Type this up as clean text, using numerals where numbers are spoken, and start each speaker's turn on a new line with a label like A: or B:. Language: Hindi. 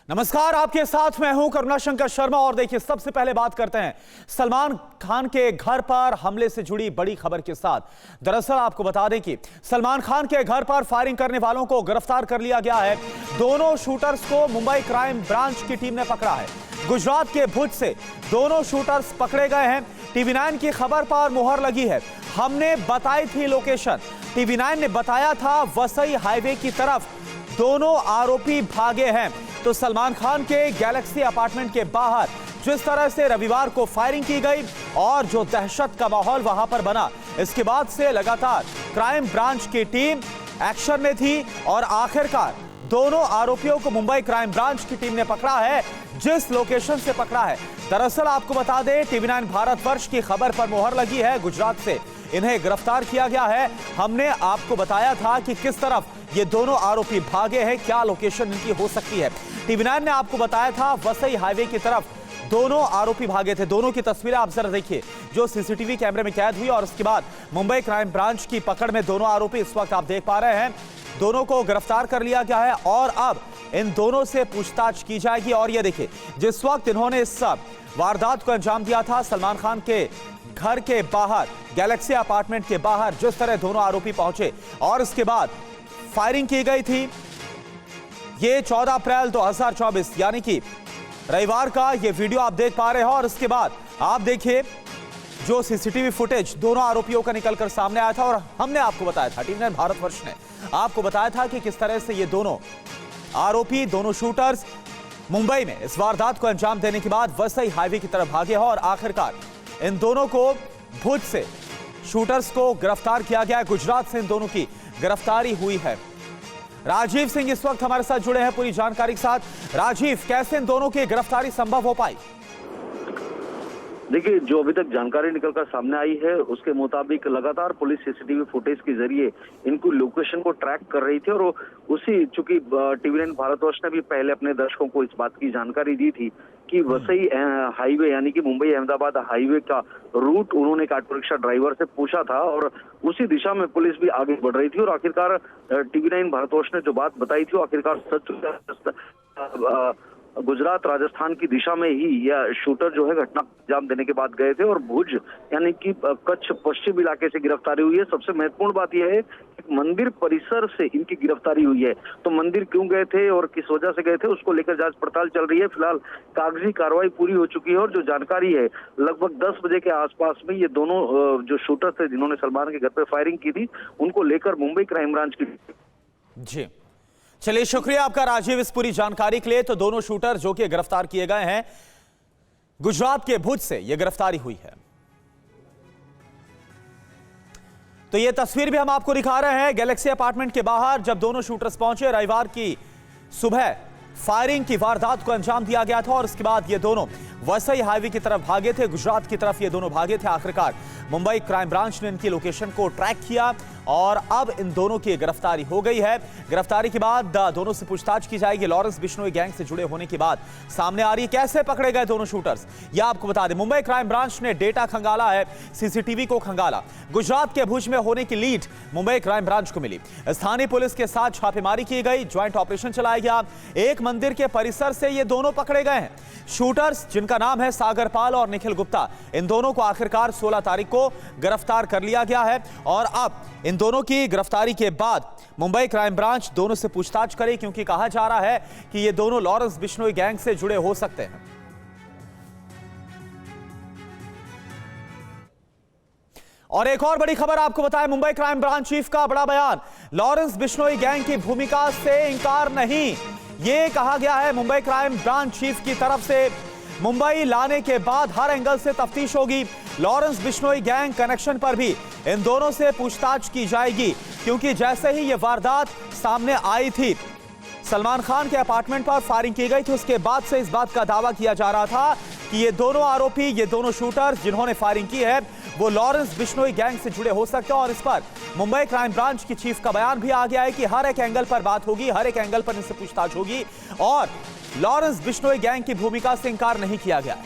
A: नमस्कार, आपके साथ मैं हूं करुणाशंकर शर्मा। और देखिए, सबसे पहले बात करते हैं सलमान खान के घर पर हमले से जुड़ी बड़ी खबर के साथ। दरअसल आपको बता दें कि सलमान खान के घर पर फायरिंग करने वालों को गिरफ्तार कर लिया गया है। दोनों शूटर्स को मुंबई क्राइम ब्रांच की टीम ने पकड़ा है। गुजरात के भुज से दोनों शूटर्स पकड़े गए हैं। TV9 की खबर पर मुहर लगी है। हमने बताई थी लोकेशन। TV9 ने बताया था वसई हाईवे की तरफ दोनों आरोपी भागे हैं। तो सलमान खान के गैलेक्सी अपार्टमेंट के बाहर जिस तरह से रविवार को फायरिंग की गई और जो दहशत का माहौल वहां पर बना, इसके बाद से लगातार क्राइम ब्रांच की टीम एक्शन में थी और आखिरकार दोनों आरोपियों को मुंबई क्राइम ब्रांच की टीम ने पकड़ा है। जिस लोकेशन से पकड़ा है, दरअसल आपको बता दें, TV9 भारतवर्ष की खबर पर मुहर लगी है। गुजरात से इन्हें गिरफ्तार किया गया है। हमने आपको बताया था कि किस तरफ ये दोनों आरोपी भागे हैं, क्या लोकेशन इनकी हो सकती है। TV9 ने आपको बताया था वसई हाईवे की तरफ दोनों आरोपी भागे थे। दोनों की तस्वीरें आप जरा देखिए जो CCTV कैमरे में कैद हुई और उसके बाद मुंबई क्राइम ब्रांच की पकड़ में दोनों आरोपी इस वक्त आप देख पा रहे हैं। दोनों को गिरफ्तार कर लिया गया है और अब इन दोनों से पूछताछ की जाएगी। और ये देखिए, जिस वक्त इन्होंने इस वारदात को अंजाम दिया था, सलमान खान के घर के बाहर, गैलेक्सी अपार्टमेंट के बाहर जिस तरह दोनों आरोपी पहुंचे और इसके बाद फायरिंग की गई थी। ये 14 अप्रैल 2024 यानी कि रविवार का ये वीडियो आप देख पा रहे हो। और इसके बाद आप देखिए जो CCTV फुटेज दोनों आरोपियों का निकलकर सामने आया था और हमने आपको बताया था, TV9 भारतवर्ष ने आपको बताया था कि किस तरह से ये दोनों आरोपी, दोनों शूटर्स मुंबई में इस वारदात को अंजाम देने के बाद वसई हाईवे की तरफ भागे हैं और आखिरकार इन दोनों को भुज से शूटर्स को गिरफ्तार किया गया है। गुजरात से इन दोनों की गिरफ्तारी हुई है। राजीव सिंह इस वक्त हमारे साथ जुड़े हैं पूरी जानकारी के साथ। राजीव, कैसे इन दोनों की गिरफ्तारी संभव हो पाई?
B: देखिए, जो अभी तक जानकारी निकलकर सामने आई है उसके मुताबिक लगातार पुलिस CCTV फुटेज के जरिए इनको लोकेशन को ट्रैक कर रही थी और उसी, चूंकि TV9 भारतवर्ष ने भी पहले अपने दर्शकों को इस बात की जानकारी दी थी कि वसई हाईवे यानी कि मुंबई अहमदाबाद हाईवे का रूट उन्होंने एक ऑटो रिक्शा ड्राइवर से पूछा था और उसी दिशा में पुलिस भी आगे बढ़ रही थी। और आखिरकार TV9 भारतवर्ष ने जो बात बताई थी वो आखिरकार सच। गुजरात राजस्थान की दिशा में ही यह शूटर जो है घटना अंजाम देने के बाद गए थे और भुज यानी कि कच्छ पश्चिम इलाके से गिरफ्तारी हुई है। सबसे महत्वपूर्ण बात यह है कि मंदिर परिसर से इनकी गिरफ्तारी हुई है। तो मंदिर क्यों गए थे और किस वजह से गए थे उसको लेकर जांच पड़ताल चल रही है। फिलहाल कागजी कार्रवाई पूरी हो चुकी है और जो जानकारी है, लगभग 10 बजे के आसपास में ये दोनों जो शूटर थे जिन्होंने सलमान के घर पर फायरिंग की थी, उनको लेकर मुंबई क्राइम ब्रांच की।
A: जी, चलिए, शुक्रिया आपका राजीव इस पूरी जानकारी के लिए। तो दोनों शूटर जो कि गिरफ्तार किए गए हैं, गुजरात के भुज से यह गिरफ्तारी हुई है। तो यह तस्वीर भी हम आपको दिखा रहे हैं गैलेक्सी अपार्टमेंट के बाहर जब दोनों शूटर्स पहुंचे। रविवार की सुबह फायरिंग की वारदात को अंजाम दिया गया था और इसके बाद ये दोनों वसई हाईवे की तरफ भागे थे। गुजरात की तरफ ये दोनों भागे थे। आखिरकार मुंबई क्राइम ब्रांच ने इनकी लोकेशन को ट्रैक किया और अब इन दोनों की गिरफ्तारी हो गई है। गिरफ्तारी के बाद दोनों से पूछताछ की जाएगी। लॉरेंस बिश्नोई गैंग से जुड़े होने की बात सामने आ रही है। कैसे पकड़े गए दोनों शूटर्स, यह आपको बता दें। मुंबई क्राइम ब्रांच ने डेटा खंगाला है, CCTV को खंगाला। गुजरात के भुज में होने की लीड मुंबई क्राइम ब्रांच को मिली। स्थानीय पुलिस के साथ छापेमारी की गई, ज्वाइंट ऑपरेशन चलाया गया। एक मंदिर के परिसर से ये दोनों पकड़े गए हैं। शूटर्स जिनका नाम है सागर पाल और निखिल गुप्ता, इन दोनों को आखिरकार 16 तारीख को गिरफ्तार कर लिया गया है। और अब इन दोनों की गिरफ्तारी के बाद मुंबई क्राइम ब्रांच दोनों से पूछताछ करे, क्योंकि कहा जा रहा है कि ये दोनों लॉरेंस बिश्नोई गैंग से जुड़े हो सकते हैं। और एक और बड़ी खबर आपको बताएं, मुंबई क्राइम ब्रांच चीफ का बड़ा बयान। लॉरेंस बिश्नोई गैंग की भूमिका से इंकार नहीं, यह कहा गया है मुंबई क्राइम ब्रांच चीफ की तरफ से। मुंबई लाने के बाद हर एंगल से तफ्तीश होगी। लॉरेंस बिश्नोई गैंग कनेक्शन पर भी इन दोनों से पूछताछ की जाएगी, क्योंकि जैसे ही यह वारदात सामने आई थी, सलमान खान के अपार्टमेंट पर फायरिंग की गई थी, उसके बाद से इस बात का दावा किया जा रहा था कि ये दोनों आरोपी, ये दोनों शूटर जिन्होंने फायरिंग की है, वो लॉरेंस बिश्नोई गैंग से जुड़े हो सकते हैं। और इस पर मुंबई क्राइम ब्रांच की चीफ का बयान भी आ गया है कि हर एक एंगल पर बात होगी, हर एक एंगल पर इनसे पूछताछ होगी और लॉरेंस बिश्नोई गैंग की भूमिका से इंकार नहीं किया गया।